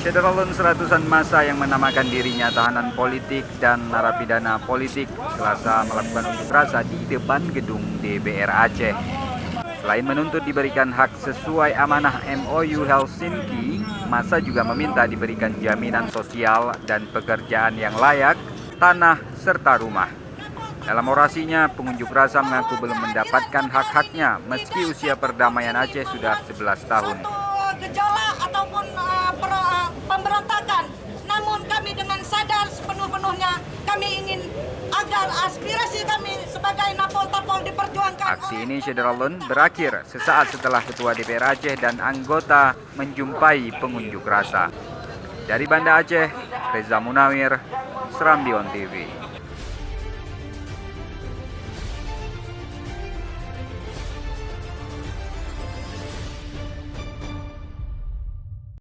Syederalun seratusan massa yang menamakan dirinya tahanan politik dan narapidana politik Selasa melakukan unjuk rasa di depan gedung DPR Aceh. Selain menuntut diberikan hak sesuai amanah MOU Helsinki, massa juga meminta diberikan jaminan sosial dan pekerjaan yang layak, tanah, serta rumah. Dalam orasinya, pengunjuk rasa mengaku belum mendapatkan hak-haknya meski usia perdamaian Aceh sudah 11 tahun. Gejolak ataupun pemberontakan, namun kami dengan sadar sepenuh-penuhnya kami ingin agar aspirasi kami sebagai napol-tapol diperjuangkan. Aksi ini Syederalun berakhir sesaat setelah Ketua DPR Aceh dan anggota menjumpai pengunjuk rasa. Dari Banda Aceh, Reza Munawir, Serambi On TV.